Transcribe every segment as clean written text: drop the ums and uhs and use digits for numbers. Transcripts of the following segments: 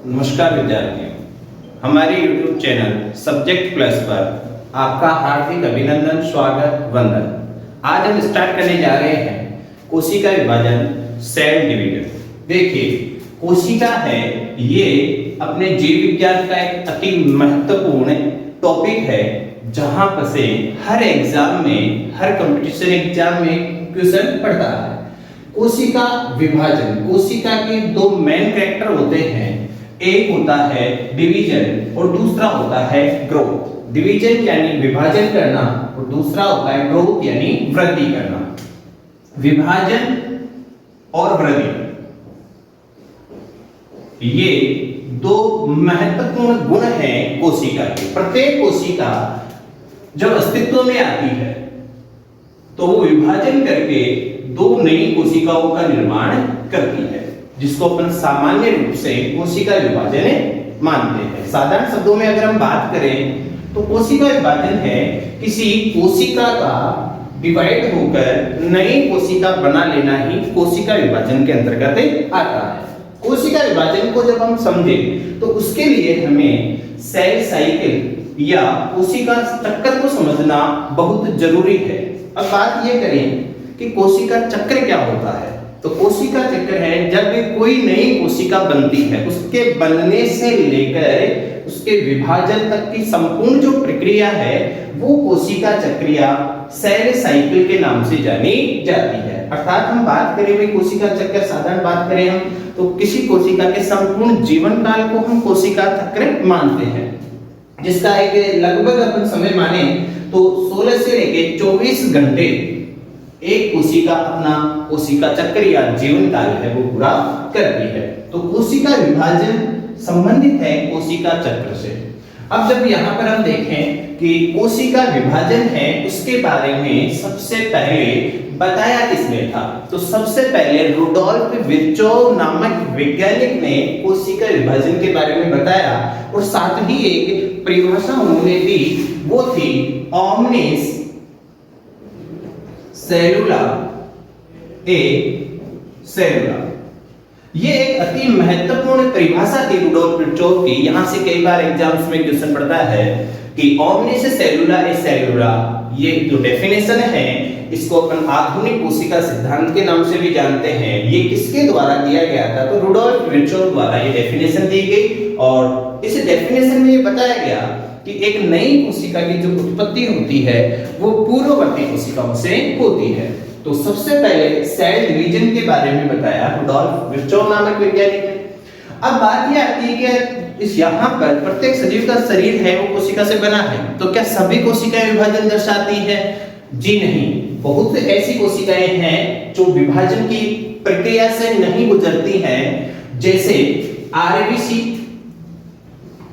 नमस्कार विद्यार्थियों, हमारे YouTube चैनल सब्जेक्ट प्लस पर आपका हार्दिक अभिनंदन, स्वागत, वंदन। आज हम स्टार्ट करने जा रहे हैं कोशिका विभाजन, सेल डिवीजन। देखिए, कोशिका है ये अपने जीव विज्ञान का एक अति महत्वपूर्ण टॉपिक है, जहां पर से हर एग्जाम में, हर कंपटीशन एग्जाम में क्वेश्चन पड़ता है। कोशिका विभाजन, कोशिका के दो मेन कैरेक्टर होते हैं, एक होता है डिवीजन और दूसरा होता है ग्रोथ। डिवीजन यानी विभाजन करना और दूसरा होता है ग्रोथ यानी वृद्धि करना। विभाजन और वृद्धि ये दो महत्वपूर्ण गुण हैं कोशिका के। प्रत्येक कोशिका जब अस्तित्व में आती है तो वो विभाजन करके दो नई कोशिकाओं का निर्माण करती है, जिसको अपन सामान्य रूप से कोशिका विभाजन मानते हैं। साधारण शब्दों में अगर हम बात करें तो कोशिका विभाजन है किसी कोशिका का डिवाइड होकर नई कोशिका बना लेना ही कोशिका विभाजन के अंतर्गत आता है। कोशिका विभाजन को जब हम समझें तो उसके लिए हमें सेल साइकिल या कोशिका चक्र को समझना बहुत जरूरी है। अब बात यह करें कि कोशिका चक्र क्या होता है, तो कोशिका चक्र है जब कोई नई कोशिका बनती है, उसके बनने से लेकर उसके विभाजन तक की संपूर्ण जो प्रक्रिया है वो कोशिका चक्रिया सेल साइकिल के नाम से जानी जाती है। अर्थात हम बात करें भाई कोशिका चक्र, साधारण बात करें हम तो किसी कोशिका के संपूर्ण जीवन काल को हम कोशिका चक्र मानते हैं, जिसका एक लगभग अपन समय माने तो 16 से लेकर 24 घंटे एक कोशिका अपना कोशिका चक्र या जीवन काल है वो पूरा करती है। तो कोशिका विभाजन संबंधित है कोशिका चक्र से। अब जब यहाँ पर हम देखें कि कोशिका विभाजन है, उसके बारे में सबसे पहले बताया किसने था, तो सबसे पहले रुडोल्फ विर्चोव नामक वैज्ञानिक ने कोशिका विभाजन के बारे में बताया और साथ ही एक परिभाषा उन्होंने दी, वो थी ओमनिस सेलुला ए सेलुला। ये एक अति महत्वपूर्ण परिभाषा थी रुडोल्फ विर्चोव की। यहां से कई बार एग्जाम्स में क्वेश्चन पड़ता है कि ओमनिस सेलुला ए सेलुला, ये जो डेफिनेशन है इसको अपन आधुनिक कोशिका सिद्धांत के नाम से भी जानते हैं। ये किसके द्वारा दिया गया था, तो रुडोल्फ विर्चोव द्वारा ये डेफिनेशन दी गई और इस डेफिनेशन में ये बताया गया कि एक नई कोशिका की जो उत्पत्ति होती है वो पूर्ववर्ती कोशिकाओं से होती है। तो सबसे पहले सेल डिवीजन के बारे में बताया रुडोल्फ विर्चोव नामक वैज्ञानिक ने। अब बात यह आती है कि इस यहाँ पर प्रत्येक सजीव का शरीर है वो कोशिका से बना है, तो क्या सभी कोशिकाएं विभाजन दर्शाती है? जी नहीं, बहुत ऐसी कोशिकाएं हैं जो विभाजन की प्रक्रिया से नहीं गुजरती हैं, जैसे आरबीसी,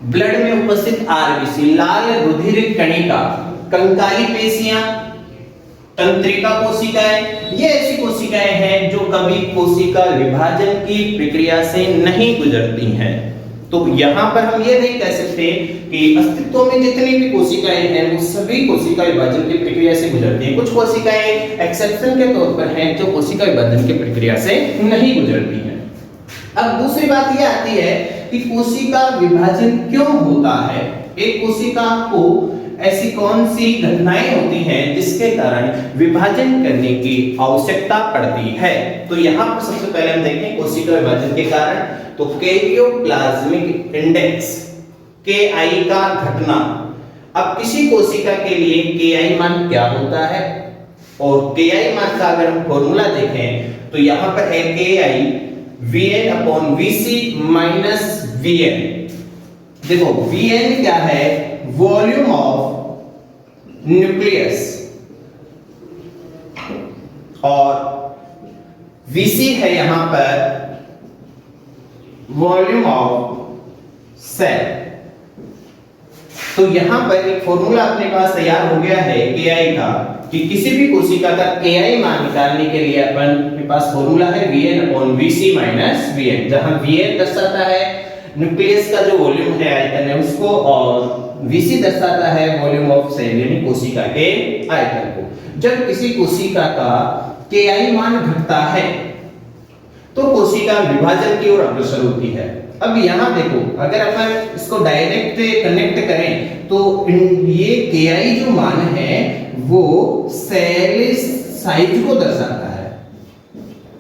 ब्लड में उपस्थित आरबीसी, लाल रुधिर कणिका, कंकाली पेशियां, तंत्रिका कोशिकाएं, ये ऐसी कोशिकाएं हैं जो कभी कोशिका विभाजन की प्रक्रिया से नहीं गुजरती हैं। तो यहाँ पर हम ये नहीं कह सकते कि अस्तित्व में जितनी भी कोशिकाएं हैं वो सभी कोशिका विभाजन की प्रक्रिया से गुजरती हैं। कुछ कोशिकाएं एक्सेप्शन के तौर पर हैं जो कोशिका विभाजन की प्रक्रिया से नहीं गुजरती हैं। अब दूसरी बात यह आती है कि कोशिका विभाजन क्यों होता है, एक कोशिका को ऐसी कौन सी घटनाएं होती हैं जिसके कारण विभाजन करने की आवश्यकता पड़ती है। तो यहाँ पर सबसे पहले हम देखें कोशिका विभाजन के कारण, तो कैरियोप्लाज्मिक इंडेक्स KI का घटना। अब किसी कोशिका के लिए KI मान क्या होता है, और KI मान का अगर हम फॉर्मूला देखें तो यहाँ पर है KI VN/VC माइनस VN। देखो VN क्या है, वॉल्यूम ऑफ न्यूक्लियस, और VC है यहां पर वॉल्यूम ऑफ सेल। तो यहां पर एक फॉर्मूला अपने पास तैयार हो गया है KI का, कि किसी भी कोशिका का KI मान निकालने के लिए अपन के पास फॉर्मूला है VN/VC माइनस VN, जहां VN दर्शाता है न्यूक्लियस का जो वॉल्यूम है, आयतन है उसको, और VC दर्शाता है वॉल्यूम ऑफ सेल यानी कोशिका के आयतन को। जब किसी कोशिका का KI मान घटता है तो कोशिका विभाजन की ओर अग्रसर होती है। अब यहाँ देखो, अगर अपन इसको डायरेक्ट कनेक्ट करें तो ये KI जो मान है वो सेल साइज को दर्शाता है।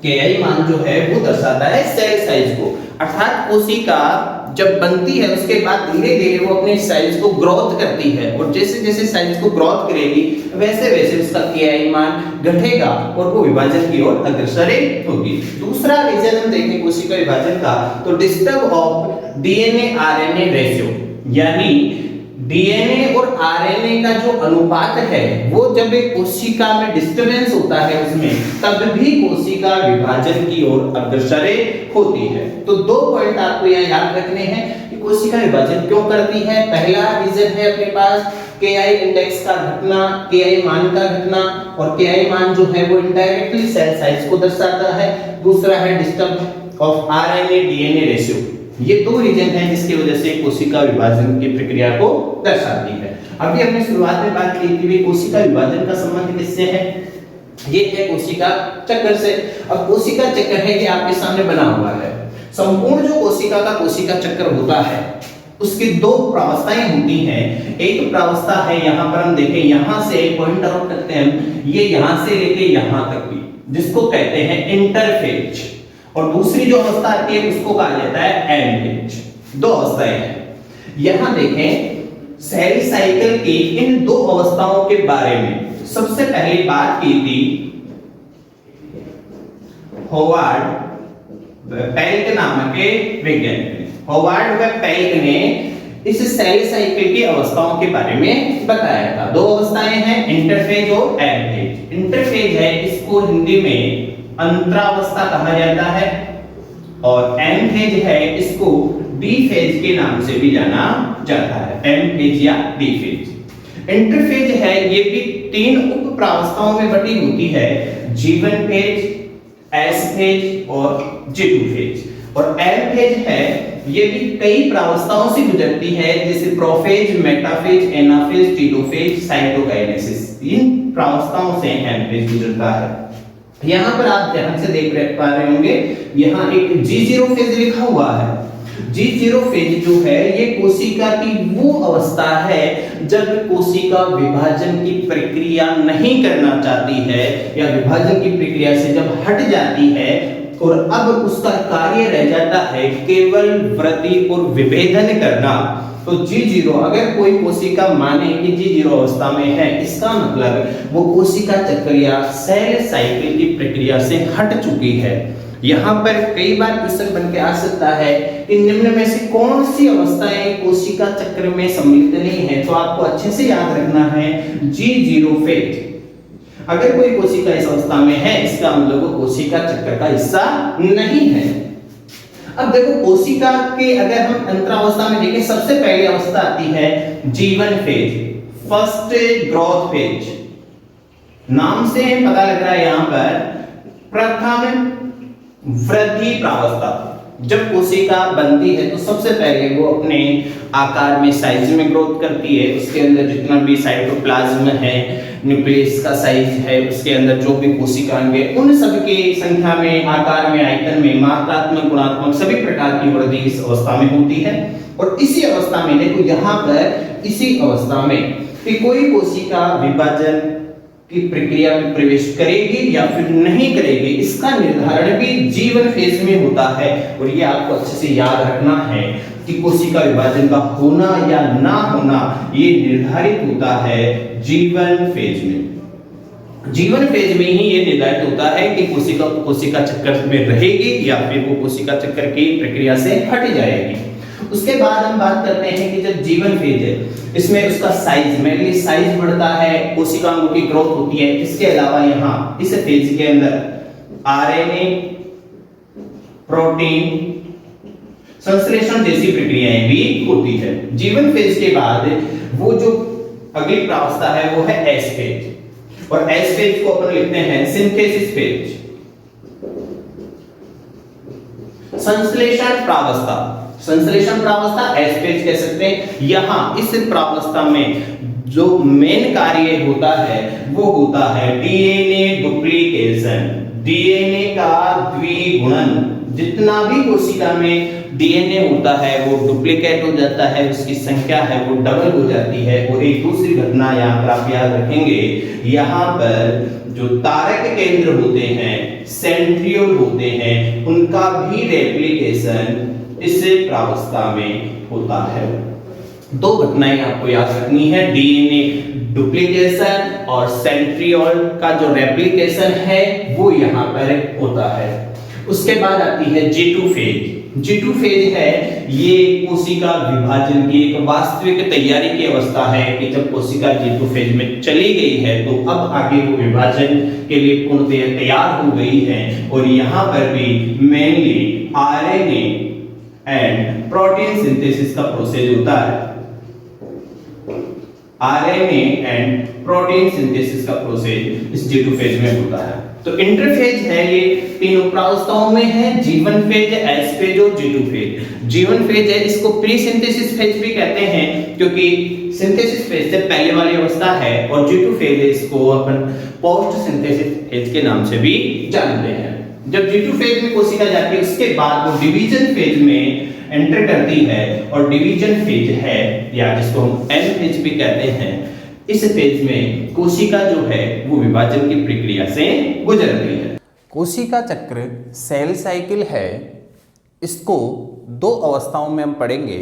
KI मान जो है वो दर्शाता है सेल साइज को, अर्थात कोशिका जब बनती है उसके बाद धीरे धीरे वो अपने साइज को ग्रोथ करती है, और जैसे जैसे साइज को ग्रोथ करेगी वैसे वैसे उसका KI मान घटेगा और वो विभाजन की ओर अग्रसर होगी। दूसरा रीजन हम देखें कोशिका विभाजन का, तो disturb of DNA RNA ratio, यानी DNA और RNA का जो अनुपात है वो जब एक कोशिका में डिस्टरबेंस होता है उसमें, तब भी कोशिका विभाजन की ओर अग्रसर होती है। तो दो पॉइंट आपको यहाँ याद रखने हैं कि कोशिका विभाजन क्यों करती है। पहला रीजन है अपने पास KI इंडेक्स का घटना, KI मान का घटना, और KI मान जो है वो इनडायरेक्टली सेल साइज को दर्शाता है। दूसरा है disturb of RNA DNA ratio. ये दो रीजन हैं जिसकी वजह से कोशिका विभाजन की प्रक्रिया को दर्शाती है। अभी हमने शुरुआत में बात की थी कोशिका विभाजन का संबंध किससे है, ये है कोशिका चक्र से। अब कोशिका चक्र है ये आपके सामने बना हुआ है। संपूर्ण जो कोशिका का कोशिका चक्र होता है उसकी दो प्रावस्थाएं होती हैं। एक प्रावस्था है, यहाँ पर हम देखें, यहाँ से पॉइंट आउट करते हैं, ये यहाँ से लेके यहाँ तक भी, जिसको कहते हैं इंटरफेज, और दूसरी जो अवस्था आती है उसको कहा जाता है एंड फेज। दो अवस्थाएं हैं। यहां देखें सेल साइकिल की इन दो अवस्थाओं के बारे में सबसे पहले बात की थी होवार्ड पेल्क नामक के वैज्ञानिक। होवार्ड व पेल्क ने इस सेल साइकिल की अवस्थाओं के बारे में बताया था। दो अवस्थाएं हैं, इंटरफेज और एंड फेज। इंटरफेज है, इसको हिंदी में अंतरावस्था कहा जाता है, और एम फेज है, इसको डी फेज के नाम से भी जाना जाता है, एम फेज या डी फेज। इंटरफेज है, ये भी तीन उप प्रावस्थाओं में बटी होती है, G1 फेज, S फेज और G2 फेज। और एम फेज है, ये भी कई प्रावस्थाओं से गुजरती है, जैसे prophase, metaphase, anaphase, telophase, cytokinesis. इन प्रावस्थाओं से एम फेज गुजरता है। यहां पर आप ध्यान से देख पा रहे होंगे, यहां एक G0 फेज लिखा हुआ है। G0 फेज जो है ये कोशिका की वो अवस्था है जब कोशिका विभाजन की प्रक्रिया नहीं करना चाहती है, या विभाजन की प्रक्रिया से जब हट जाती है और अब उसका कार्य रह जाता है केवल वृद्धि और विभेदन करना। तो G0, अगर कोई कोशिका माने कि G0 अवस्था में है, इसका मतलब वो कोशिका चक्र या सेल साइकिल की प्रक्रिया से हट चुकी है। यहाँ पर कई बार क्वेश्चन बन के आ सकता है कि निम्न में से कौन सी अवस्थाएं कोशिका चक्र में सम्मिलित नहीं है, तो आपको अच्छे से याद रखना है G0 फेज। अगर कोई कोशिका इस अवस्था में है, इसका मतलब वो कोशिका चक्र का हिस्सा नहीं है। अब देखो कोशिका के अगर हम अंतरावस्था में देखें, सबसे पहली अवस्था आती है G1 phase, first growth phase. नाम से पता लग रहा है यहां पर प्रथम वृद्धि प्रावस्था। जब कोशिका बनती है तो सबसे पहले वो अपने आकार में, साइज में ग्रोथ करती है। उसके अंदर जितना भी साइटोप्लाज्म है, न्यूक्लियस का साइज है, उसके अंदर जो भी कोशिकाएं हैं, उन सब की संख्या में, आकार में, आयतन में, मात्रात्मक, गुणात्मक सभी प्रकार की वृद्धि इस अवस्था में होती है। और इसी अवस्था में देखो यहाँ पर इसी अवस्था में कि कोई कोशिका विभाजन की प्रक्रिया में प्रवेश करेगी या फिर नहीं करेगी, इसका निर्धारण भी G1 फेज में होता है। और ये आपको अच्छे से याद रखना है कि कोशिका विभाजन का होना या ना होना ये निर्धारित होता है G1 फेज में। G1 फेज में ही ये निर्धारित होता है कि कोशिका चक्र में रहेगी या फिर वो कोशिका चक्र की प्रक्रिया से हट जाएगी। उसके बाद हम बात करते हैं कि जब G1 फेज है, इसमें उसका साइज, मेनली साइज बढ़ता है, कोशिकाओं की ग्रोथ होती है। इसके अलावा यहाँ इस फेज के अंदर RNA, प्रोटीन संश्लेषण जैसी प्रक्रियाएं भी होती है। G1 फेज के बाद वो जो अगली प्रावस्था है वो है S फेज, और S फेज को अपन लिखते हैं सिंथेसिस फेज। संश्लेषण प्रावस्था, संश्लेषण प्रावस्था S फेज कह सकते हैं। यहां इस प्रावस्था में जो मेन कार्य होता है वो होता है DNA डुप्लीकेशन। डीएनए का द्विगुणन, जितना भी कोशिका में डीएनए होता है वो डुप्लीकेट हो जाता है, उसकी संख्या है वो डबल हो जाती है। और एक दूसरी घटना यहाँ पर आप याद रखेंगे, यहाँ पर जो तारक केंद्र होते हैं, सेंट्रियोल होते हैं, उनका भी रेप्लिकेशन इस प्रावस्था में होता है। दो घटनाएं आपको याद रखनी है, डीएनए डुप्लीकेशन और सेंट्रियोल का जो रेप्लिकेशन है वो यहाँ पर होता है। उसके बाद आती है G2 फेज। G2 फेज है ये कोशिका विभाजन की एक वास्तविक तैयारी की अवस्था है कि जब कोशिका G2 फेज में चली गई है तो अब आगे वो विभाजन के लिए पूर्णतः तैयार हो गई है। और यहाँ पर भी mainly RNA and protein synthesis का प्रोसेस होता है। आरएनए एंड प्रोटीन सिंथेसिस का प्रोसेस इस G2 फेज में होता है। तो इंटरफेज है ये तीनों प्रावस्थाओं में है, G1 फेज, S फेज और G2 फेज। G1 फेज है, इसको प्री सिंथेसिस फेज भी कहते हैं क्योंकि सिंथेसिस फेज से पहले वाली अवस्था है। और G2 फेज है, इसको अपन पोस्ट सिंथेसिस फेज के नाम से भी जानते हैं। जब G2 फेज में कोशिका जाती है उसके बाद वो डिवीजन फेज में एंटर करती है। और डिवीजन फेज है या जिसको हम एम फेज भी कहते हैं, इस फेज में कोशिका जो है वो विभाजन की प्रक्रिया से गुजरती है। कोशिका चक्र सेल साइकिल है, इसको दो अवस्थाओं में हम पढ़ेंगे,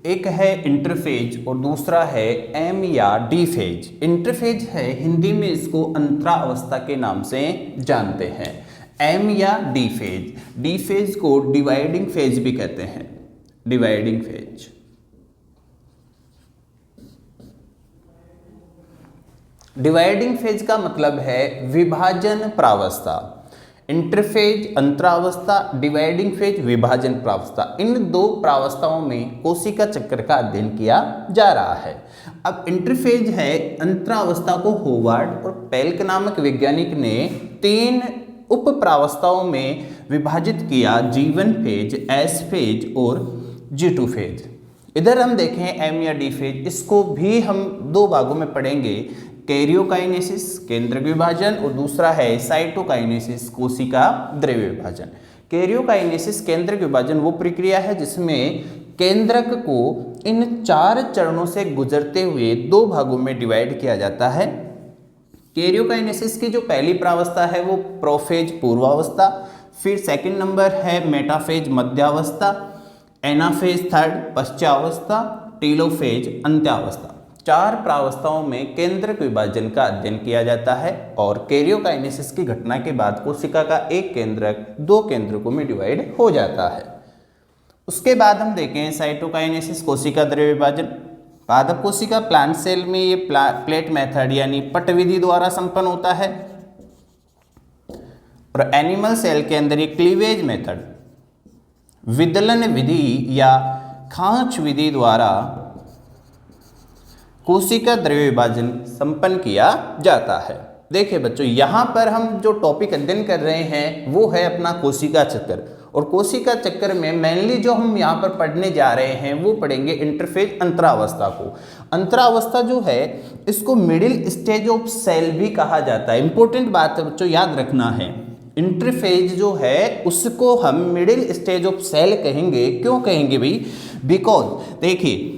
एक है इंटरफेज और दूसरा है एम या डी फेज। इंटरफेज है, हिंदी में इसको अंतरा अवस्था के नाम से जानते हैं। एम या डी फेज, डी फेज को डिवाइडिंग फेज भी कहते हैं, डिवाइडिंग फेज। डिवाइडिंग फेज का मतलब है विभाजन प्रावस्था। इंटरफेज अंतरावस्था, डिवाइडिंग फेज विभाजन प्रावस्था, इन दो प्रावस्थाओं में कोशिका चक्र का अध्ययन किया जा रहा है। अब इंटरफेज है, अंतरावस्था को होवार्ड और पेल्क नामक वैज्ञानिक ने 3 उप प्रावस्थाओं में विभाजित किया, G1 फेज, S फेज और G2 फेज। इधर हम देखें एम या डी फेज, इसको भी हम 2 भागों में पढ़ेंगे, कैरियोकाइनेसिस केंद्रक विभाजन और दूसरा है साइटोकाइनेसिस कोशिका द्रव्य विभाजन। कैरियोकाइनेसिस केंद्रक विभाजन वो प्रक्रिया है जिसमें केंद्रक को इन 4 चरणों से गुजरते हुए 2 भागों में डिवाइड किया जाता है। कैरियोकाइनेसिस की जो पहली प्रावस्था है वो प्रोफेज पूर्वावस्था, फिर सेकंड नंबर है मेटाफेज मध्यावस्था, एनाफेज थर्ड पश्चावस्था, टेलोफेज अंत्यावस्था। 4 प्रावस्थाओं में केंद्रक विभाजन का अध्ययन किया जाता है। और कैरियोकाइनेसिस की घटना के बाद कोशिका का एक केंद्रक 2 केंद्रकों में डिवाइड हो जाता है। उसके बाद हम देखें साइटोकाइनेसिस कोशिका द्रव्य विभाजन। पादप कोशिका प्लांट सेल में ये प्लेट मेथड यानी पट विधि द्वारा संपन्न होता है और एनिमल सेल के अंदर ये क्लीवेज मेथड विदलन विधि या खांच विधि द्वारा कोशिका द्रव्य विभाजन संपन्न किया जाता है। देखिए बच्चों, यहाँ पर हम जो टॉपिक अध्ययन कर रहे हैं वो है अपना कोशिका चक्र। और कोशिका चक्र में मेनली जो हम यहाँ पर पढ़ने जा रहे हैं वो पढ़ेंगे इंटरफेज अंतरावस्था को। अंतरावस्था जो है इसको मिडिल स्टेज ऑफ सेल भी कहा जाता है। इंपॉर्टेंट बात है बच्चों, याद रखना है, इंटरफेज जो है उसको हम मिडिल स्टेज ऑफ सेल कहेंगे। क्यों कहेंगे भाई? बिकॉज देखिए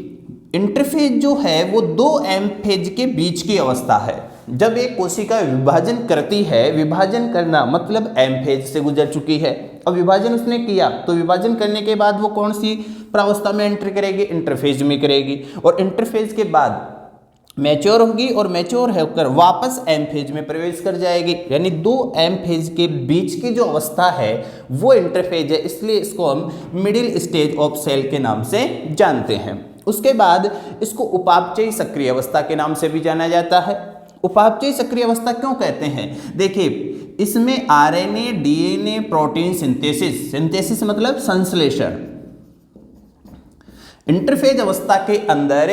इंटरफेज जो है वो 2 एम फेज के बीच की अवस्था है। जब एक कोशिका विभाजन करती है, विभाजन करना मतलब एम फेज से गुजर चुकी है, अब विभाजन उसने किया तो विभाजन करने के बाद वो कौन सी प्रावस्था में एंटर करेगी? इंटरफेज में करेगी। और इंटरफेज के बाद मैच्योर होगी और मैच्योर होकर वापस एम फेज में प्रवेश कर जाएगी। यानी 2 एम फेज के बीच की जो अवस्था है वो इंटरफेज है, इसलिए इसको हम मिडिल स्टेज ऑफ सेल के नाम से जानते हैं। उसके बाद इसको उपापचयी सक्रिय अवस्था के नाम से भी जाना जाता है। उपापचयी सक्रिय अवस्था क्यों कहते हैं? देखिए इसमें RNA, DNA, protein synthesis, synthesis मतलब संश्लेषण। इंटरफेज अवस्था के अंदर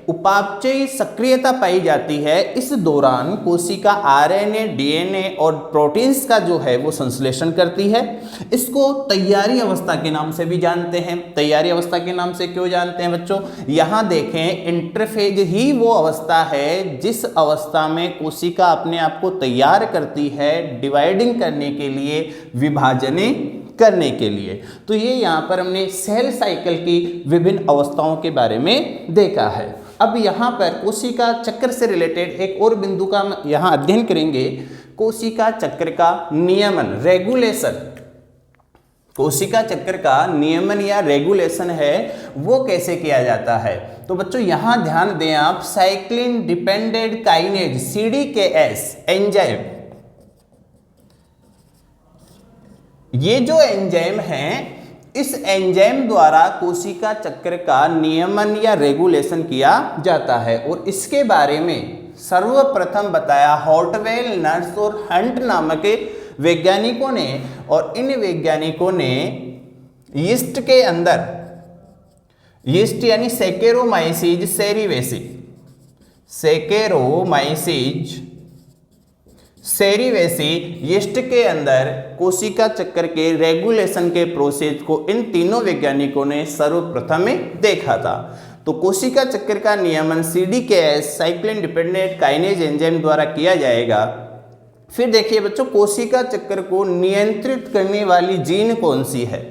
उपापचयी सक्रियता पाई जाती है, इस दौरान कोशिका आरएनए, डीएनए और प्रोटीन्स का जो है वो संश्लेषण करती है। इसको तैयारी अवस्था के नाम से भी जानते हैं। तैयारी अवस्था के नाम से क्यों जानते हैं बच्चों? यहाँ देखें, इंटरफेज ही वो अवस्था है जिस अवस्था में कोशिका अपने आप को तैयार करती है डिवाइडिंग करने के लिए, विभाजने करने के लिए। तो ये यहाँ पर हमने सेल साइकिल की विभिन्न अवस्थाओं के बारे में देखा है। अब यहाँ पर कोशिका चक्र से रिलेटेड एक और बिंदु का हम यहाँ अध्ययन करेंगे, कोशिका चक्र का नियमन, रेगुलेशन। कोशिका चक्र का नियमन या रेगुलेशन है वो कैसे किया जाता है? तो बच्चों यहाँ ध्यान दें आप, cyclin dependent kinase CDKS enzyme, ये जो एंजाइम हैं, इस एंजाइम द्वारा कोशिका चक्र का नियमन या रेगुलेशन किया जाता है। और इसके बारे में सर्वप्रथम बताया हॉटवेल, नर्स और हंट नामक वैज्ञानिकों ने। और इन वैज्ञानिकों ने यीस्ट के अंदर, यीस्ट यानी सैकेरोमाइसीज सेरिवेसी, सैकेरोमाइसीज सेरिवेसी यीस्ट के अंदर कोशिका चक्र के रेगुलेशन के प्रोसेस को इन तीनों वैज्ञानिकों ने सर्वप्रथम देखा था। तो कोशिका चक्र का नियमन CDKS cyclin dependent kinase enzyme द्वारा किया जाएगा। फिर देखिए बच्चों, कोशिका चक्र को नियंत्रित करने वाली जीन कौन सी है?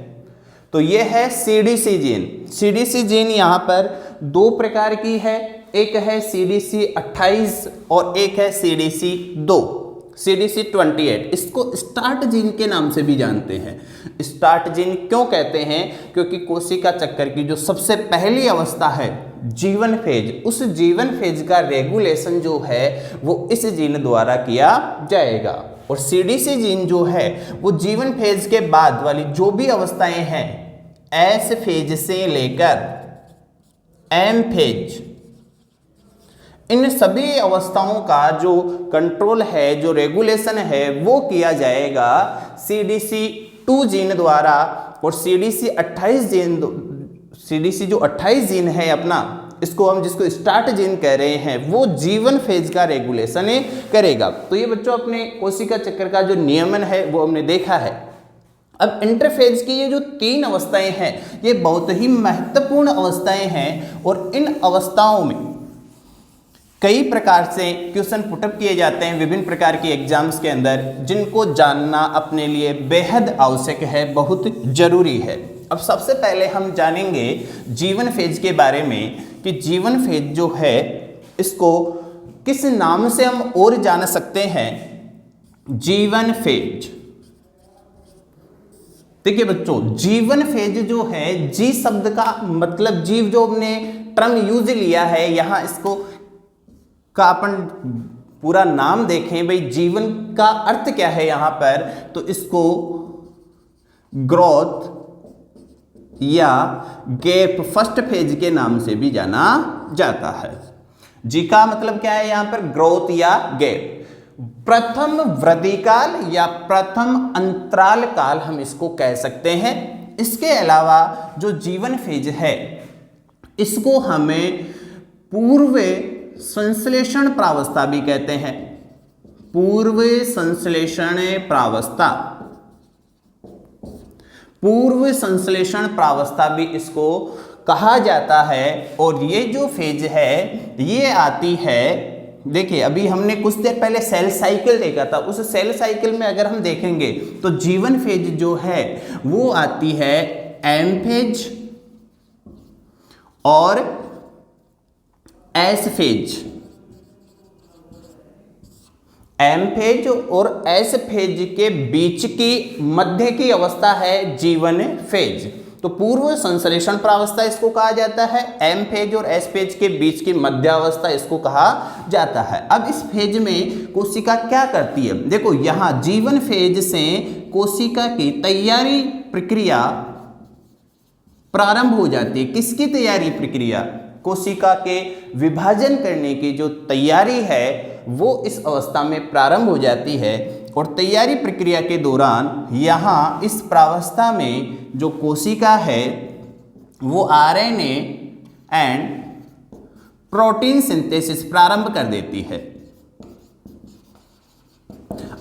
तो ये है CDC जीन। CDC जीन यहाँ पर दो प्रकार की है, एक है CDC28 और एक है CDC2, CDC28। इसको स्टार्ट जीन के नाम से भी जानते हैं। स्टार्ट जीन क्यों कहते हैं? क्योंकि कोशिका चक्र की जो सबसे पहली अवस्था है, जीवन फेज, उस जीवन फेज का रेगुलेशन जो है वो इस जीन द्वारा किया जाएगा। और CDC जीन जो है वो जीवन फेज के बाद वाली जो भी अवस्थाएं हैं, S फेज से लेकर M फेज, इन सभी अवस्थाओं का जो कंट्रोल है, जो रेगुलेशन है, वो किया जाएगा CDC2 जीन द्वारा। और CDC28 जीन, CDC जो 28 जीन है अपना, इसको हम जिसको स्टार्ट जीन कह रहे हैं, वो जीवन फेज का रेगुलेशन करेगा। तो ये बच्चों अपने कोशिका चक्र का जो नियमन है वो हमने देखा है। अब इंटरफेज की ये जो 3 अवस्थाएं हैं, ये बहुत ही महत्वपूर्ण अवस्थाएं हैं। और इन अवस्थाओं में कई प्रकार से क्वेश्चन पुटअप किए जाते हैं विभिन्न प्रकार की एग्जाम्स के अंदर, जिनको जानना अपने लिए बेहद आवश्यक है, बहुत जरूरी है। अब सबसे पहले हम जानेंगे जीवन फेज के बारे में कि जीवन फेज जो है इसको किस नाम से हम और जान सकते हैं। जीवन फेज, देखिए बच्चों, जीवन फेज जो है, जी शब्द का मतलब जीव जो हमने टर्म यूज लिया है, यहाँ इसको का अपन पूरा नाम देखें, भाई जीवन का अर्थ क्या है यहाँ पर, तो इसको ग्रोथ या गैप फर्स्ट फेज के नाम से भी जाना जाता है। जी का मतलब क्या है यहाँ पर? ग्रोथ या गैप। प्रथम वृद्धि काल या प्रथम अंतराल काल हम इसको कह सकते हैं। इसके अलावा जो जीवन फेज है, इसको हमें पूर्व संश्लेषण प्रावस्था भी कहते हैं। पूर्व संश्लेषण प्रावस्था, पूर्व संश्लेषण प्रावस्था भी इसको कहा जाता है। और ये जो फेज है ये आती है, देखिए अभी हमने कुछ देर पहले सेल साइकिल देखा था, उस सेल साइकिल में अगर हम देखेंगे तो जीवन फेज जो है वो आती है एम फेज और एस फेज। एम फेज और एस फेज के बीच की मध्य की अवस्था है जीवन फेज। तो पूर्व संश्लेषण प्रावस्था इसको कहा जाता है, एम फेज और एस फेज के बीच की मध्यावस्था इसको कहा जाता है। अब इस फेज में कोशिका क्या करती है, देखो यहां जीवन फेज से कोशिका की तैयारी प्रक्रिया प्रारंभ हो जाती है। किसकी तैयारी प्रक्रिया? कोशिका के विभाजन करने की जो तैयारी है वो इस अवस्था में प्रारंभ हो जाती है। और तैयारी प्रक्रिया के दौरान यहाँ इस प्रावस्था में जो कोशिका है वो आरएनए एंड प्रोटीन सिंथेसिस प्रारंभ कर देती है।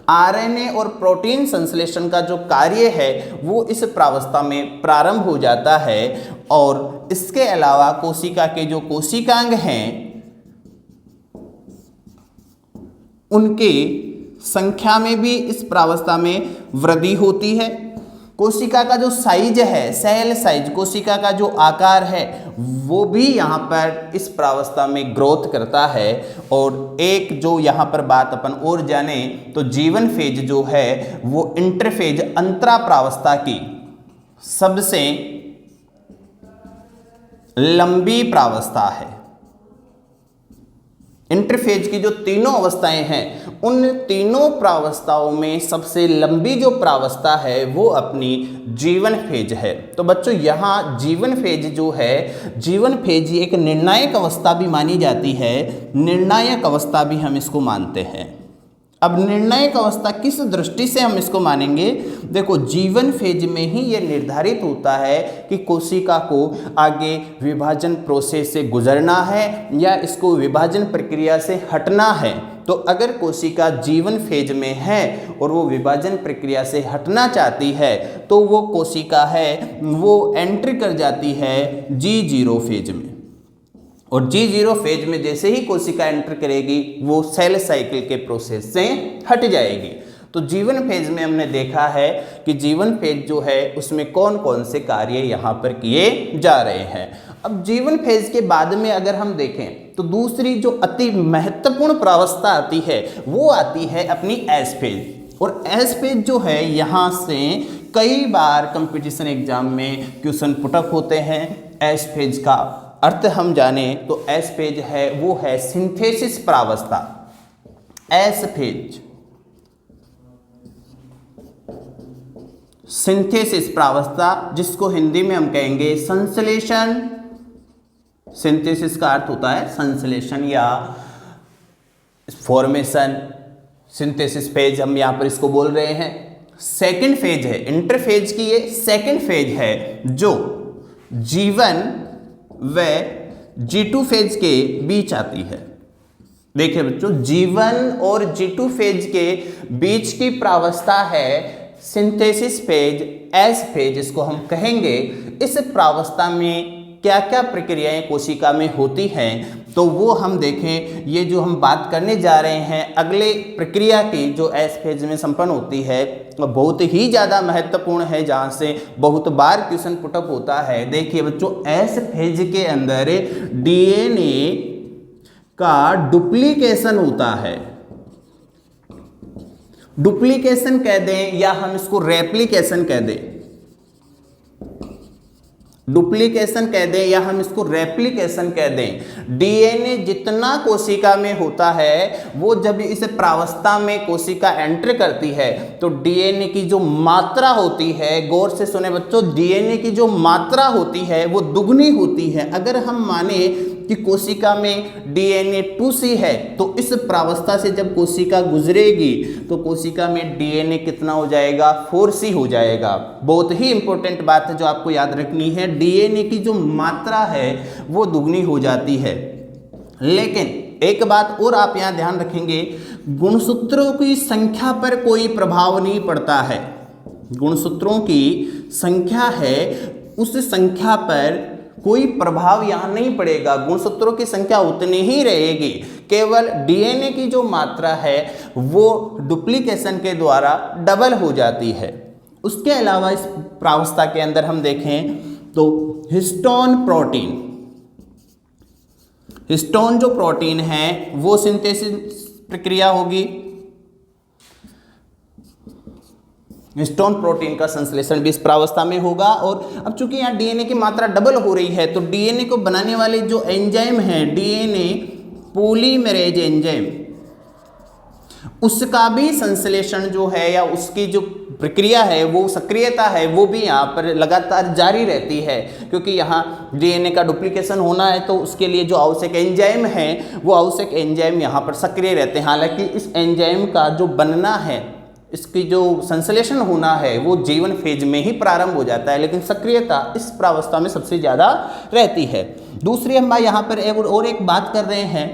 आरएनए और प्रोटीन संश्लेषण का जो कार्य है वो इस प्रावस्था में प्रारंभ हो जाता है और इसके अलावा कोशिका के जो कोशिकांग हैं उनके संख्या में भी इस प्रावस्था में वृद्धि होती है। कोशिका का जो साइज है, सेल साइज, कोशिका का जो आकार है वो भी यहाँ पर इस प्रावस्था में ग्रोथ करता है। और एक जो यहाँ पर बात अपन और जाने तो जीवन फेज जो है वो इंटरफेज अंतरा प्रावस्था की सबसे लंबी प्रावस्था है। इंटरफेज की जो तीनों अवस्थाएं हैं उन तीनों प्रावस्थाओं में सबसे लंबी जो प्रावस्था है वो अपनी जीवन फेज है। तो बच्चों यहाँ जीवन फेज जो है, जीवन फेज एक निर्णायक अवस्था भी मानी जाती है, निर्णायक अवस्था भी हम इसको मानते हैं। अब निर्णायक अवस्था किस दृष्टि से हम इसको मानेंगे? देखो, जीवन फेज में ही ये निर्धारित होता है कि कोशिका को आगे विभाजन प्रोसेस से गुजरना है या इसको विभाजन प्रक्रिया से हटना है। तो अगर कोशिका जीवन फेज में है और वो विभाजन प्रक्रिया से हटना चाहती है तो वो कोशिका है वो एंट्री कर जाती है G0 फेज में। और G0 फेज में जैसे ही कोशिका एंटर करेगी वो सेल साइकिल के प्रोसेस से हट जाएगी। तो जीवन फेज में हमने देखा है कि जीवन फेज जो है उसमें कौन कौन से कार्य यहाँ पर किए जा रहे हैं। अब जीवन फेज के बाद में अगर हम देखें तो दूसरी जो अति महत्वपूर्ण प्रावस्था आती है वो आती है अपनी एस फेज। और एस फेज जो है यहाँ से कई बार कंपटीशन एग्जाम में क्वेश्चन पुटअप होते हैं। एस फेज का अर्थ हम जाने तो एस फेज है वो है सिंथेसिस प्रावस्था। एस फेज सिंथेसिस प्रावस्था जिसको हिंदी में हम कहेंगे संश्लेषण। सिंथेसिस का अर्थ होता है संश्लेषण या फॉर्मेशन। सिंथेसिस फेज हम यहां पर इसको बोल रहे हैं। सेकंड फेज है इंटरफेज की, ये सेकंड फेज है जो जीवन व G2 फेज के बीच आती है। देखिए बच्चों, जीवन और G2 फेज के बीच की प्रावस्था है सिंथेसिस फेज, एस फेज इसको हम कहेंगे। इस प्रावस्था में क्या क्या प्रक्रियाएं कोशिका में होती हैं तो वो हम देखें। ये जो हम बात करने जा रहे हैं अगले प्रक्रिया की जो एस फेज में संपन्न होती है बहुत ही ज़्यादा महत्वपूर्ण है, जहाँ से बहुत बार क्वेश्चन पुटअप होता है। देखिए बच्चों, एस फेज के अंदर डीएनए का डुप्लीकेशन होता है। डुप्लीकेशन कह दें या हम इसको रेप्लिकेशन कह दें, डुप्लीकेशन कह दें या हम इसको रेप्लिकेशन कह दें। डीएनए जितना कोशिका में होता है वो जब इस प्रावस्था में कोशिका एंटर करती है तो डीएनए की जो मात्रा होती है, गौर से सुने बच्चों, डीएनए की जो मात्रा होती है वो दुगनी होती है। अगर हम माने कि कोशिका में डीएनए 2C है तो इस प्रावस्था से जब कोशिका गुजरेगी तो कोशिका में डीएनए कितना हो जाएगा? 4C हो जाएगा। बहुत ही इंपॉर्टेंट बात है जो आपको याद रखनी है, डीएनए की जो मात्रा है वो दुगनी हो जाती है। लेकिन एक बात और आप यहाँ ध्यान रखेंगे, गुणसूत्रों की संख्या पर कोई प्रभाव नहीं पड़ता है। गुणसूत्रों की संख्या है उस संख्या पर कोई प्रभाव यहाँ नहीं पड़ेगा, गुणसूत्रों की संख्या उतनी ही रहेगी। केवल डीएनए की जो मात्रा है वो डुप्लीकेशन के द्वारा डबल हो जाती है। उसके अलावा इस प्रावस्था के अंदर हम देखें तो हिस्टोन प्रोटीन, हिस्टोन जो प्रोटीन है वो सिंथेसिस प्रक्रिया होगी। हिस्टोन प्रोटीन का संश्लेषण भी इस प्रावस्था में होगा। और अब चूंकि यहाँ डीएनए की मात्रा डबल हो रही है तो डीएनए को बनाने वाले जो एंजाइम है, डीएनए पॉलीमरेज एंजाइम, उसका भी संश्लेषण जो है या उसकी जो प्रक्रिया है वो सक्रियता है वो भी यहाँ पर लगातार जारी रहती है। क्योंकि यहाँ डीएनए का डुप्लीकेशन होना है तो उसके लिए जो आवश्यक एंजाइम है वो आवश्यक एंजाइम यहाँ पर सक्रिय रहते हैं। हालांकि इस एंजाइम का जो बनना है इसकी जो संश्लेषण होना है वो जीवन फेज में ही प्रारंभ हो जाता है, लेकिन सक्रियता इस प्रावस्था में सबसे ज़्यादा रहती है। दूसरी हम यहाँ पर और एक बात कर रहे हैं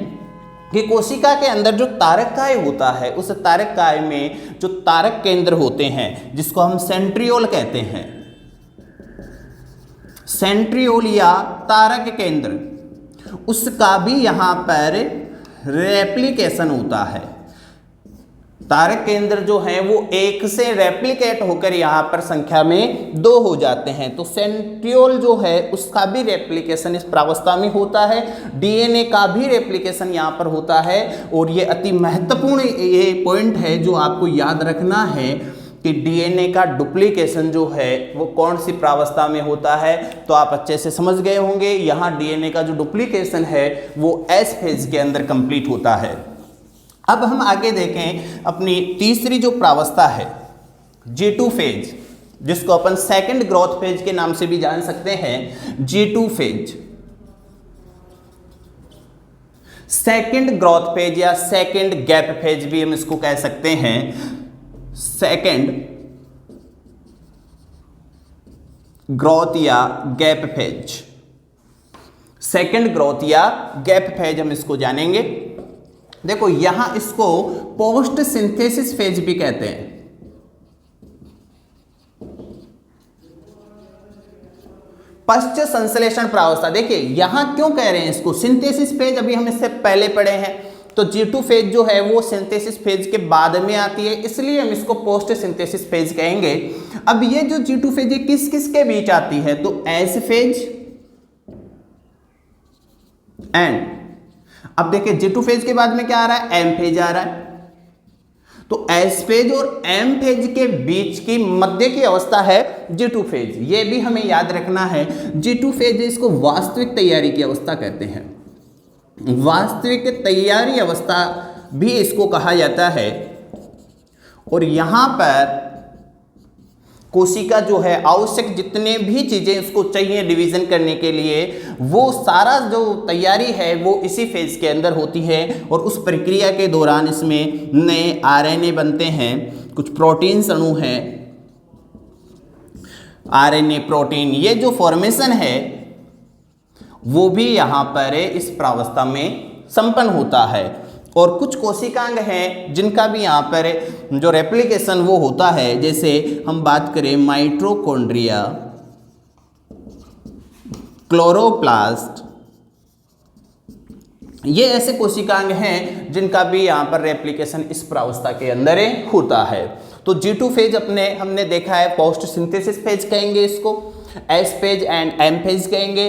कि कोशिका के अंदर जो तारक काय होता है, उस तारक काय में जो तारक केंद्र होते हैं जिसको हम सेंट्रियोल कहते हैं, सेंट्रियोल या तारक केंद्र, उसका भी यहाँ पर रेप्लिकेशन होता है। तारक केंद्र जो है वो एक से रेप्लिकेट होकर यहाँ पर संख्या में 2 हो जाते हैं, तो सेंट्रियोल जो है उसका भी रेप्लिकेशन इस प्रावस्था में होता है, डीएनए का भी रेप्लिकेशन यहाँ पर होता है। और ये अति महत्वपूर्ण ये पॉइंट है जो आपको याद रखना है कि डीएनए का डुप्लीकेशन जो है वो कौन सी प्रावस्था में होता है, तो आप अच्छे से समझ गए होंगे। यहाँ डीएनए का जो डुप्लीकेशन है वो एस फेज के अंदर कंप्लीट होता है। अब हम आगे देखें अपनी तीसरी जो प्रावस्था है G2 फेज, जिसको अपन सेकंड ग्रोथ फेज के नाम से भी जान सकते हैं। G2 phase, second growth phase या सेकंड गैप फेज भी हम इसको कह सकते हैं। सेकंड ग्रोथ या गैप फेज, सेकंड ग्रोथ या गैप फेज हम इसको जानेंगे। देखो यहां इसको पोस्ट सिंथेसिस फेज भी कहते हैं। पश्च संश्लेषण प्रावस्था, देखिए यहां क्यों कह रहे हैं इसको सिंथेसिस फेज, अभी हम इससे पहले पढ़े हैं। तो G2 फेज जो है वो सिंथेसिस फेज के बाद में आती है, इसलिए हम इसको पोस्ट सिंथेसिस फेज कहेंगे। अब ये जो G2 फेज है किस किस के बीच आती है, तो एस फेज एंड, अब देखिए G2 फेज के बाद में क्या आ रहा है, एम फेज आ रहा है। तो एस फेज और एम फेज के बीच की मध्य की अवस्था है G2 फेज। ये भी हमें याद रखना है। G2 फेज इसको वास्तविक तैयारी की अवस्था कहते हैं, वास्तविक तैयारी अवस्था भी इसको कहा जाता है। और यहां पर कोशिका जो है आवश्यक जितने भी चीजें उसको चाहिए डिवीजन करने के लिए, वो सारा जो तैयारी है वो इसी फेज के अंदर होती है। और उस प्रक्रिया के दौरान इसमें नए आरएनए बनते हैं, कुछ प्रोटीन अणु हैं, आरएनए प्रोटीन, ये जो फॉर्मेशन है वो भी यहाँ पर इस प्रावस्था में संपन्न होता है। और कुछ कोशिकांग हैं जिनका भी यहाँ पर जो रेप्लिकेशन वो होता है, जैसे हम बात करें माइटोकॉन्ड्रिया, क्लोरोप्लास्ट, ये ऐसे कोशिकांग हैं जिनका भी यहाँ पर रेप्लिकेशन इस प्रावस्था के अंदर होता है। तो G2 फेज अपने हमने देखा है, पोस्ट सिंथेसिस फेज कहेंगे इसको, S phase and M phase कहेंगे,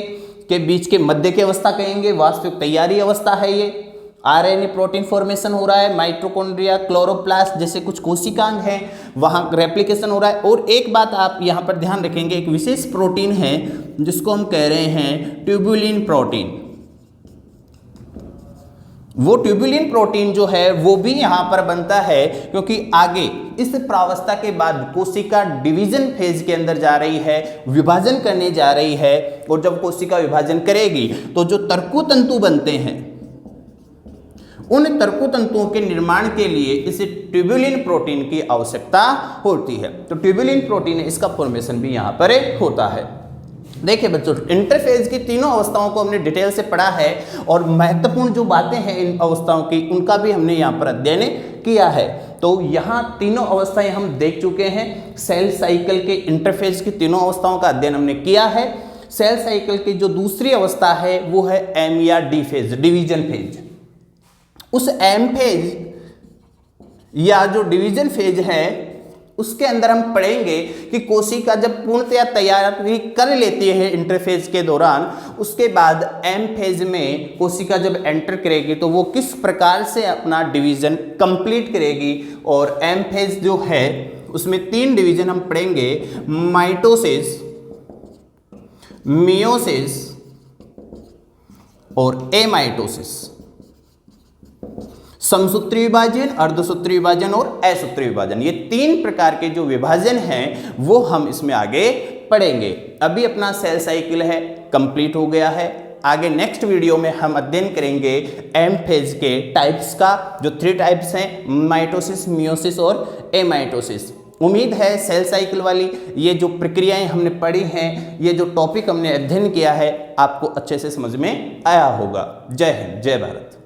के बीच के मध्य की अवस्था कहेंगे, वास्तविक तैयारी अवस्था है ये। आरएनए प्रोटीन फॉर्मेशन हो रहा है, माइटोकॉन्ड्रिया, क्लोरोप्लास्ट जैसे कुछ कोशिकांग हैं वहाँ रेप्लिकेशन हो रहा है। और एक बात आप यहाँ पर ध्यान रखेंगे, एक विशेष प्रोटीन है जिसको हम कह रहे हैं ट्यूबुलिन प्रोटीन। वो ट्यूबुलिन प्रोटीन जो है वो भी यहाँ पर बनता है, क्योंकि आगे इस प्रावस्था के बाद कोशिका डिवीजन फेज के अंदर जा रही है, विभाजन करने जा रही है। और जब कोशिका विभाजन करेगी तो जो तर्कुतंतु बनते हैं, उन तर्कुतंतुओं के निर्माण के लिए इस ट्यूबुलिन प्रोटीन की आवश्यकता होती है। तो ट्यूबुलिन प्रोटीन इसका फॉर्मेशन भी यहाँ पर होता है। देखिए बच्चों, इंटरफेज की तीनों अवस्थाओं को हमने डिटेल से पढ़ा है और महत्वपूर्ण जो बातें हैं इन अवस्थाओं की उनका भी हमने यहाँ पर अध्ययन किया है। तो यहाँ तीनों अवस्थाएं हम देख चुके हैं। सेल साइकिल के इंटरफेज की तीनों अवस्थाओं का अध्ययन हमने किया है। सेल साइकिल की जो दूसरी अवस्था है वो है एम या डी फेज, डिवीजन फेज। उस एम फेज या जो डिवीजन फेज है उसके अंदर हम पढ़ेंगे कि कोशिका जब पूर्णतया तैयारी कर लेती है इंटरफेज के दौरान, उसके बाद एम फेज में कोशिका जब एंटर करेगी तो वो किस प्रकार से अपना डिवीजन कंप्लीट करेगी। और एम फेज जो है उसमें 3 डिवीजन हम पढ़ेंगे, माइटोसिस, मियोसिस और एमाइटोसिस। समसूत्री विभाजन, अर्धसूत्री विभाजन और असूत्री विभाजन, ये 3 प्रकार के जो विभाजन हैं वो हम इसमें आगे पढ़ेंगे। अभी अपना सेल साइकिल है कंप्लीट हो गया है। आगे नेक्स्ट वीडियो में हम अध्ययन करेंगे एम फेज के टाइप्स का, जो 3 टाइप्स हैं, माइटोसिस, मियोसिस और एमाइटोसिस। उम्मीद है सेल साइकिल वाली ये जो प्रक्रियाएं हमने पढ़ी हैं, ये जो टॉपिक हमने अध्ययन किया है, आपको अच्छे से समझ में आया होगा। जय हिंद, जय भारत।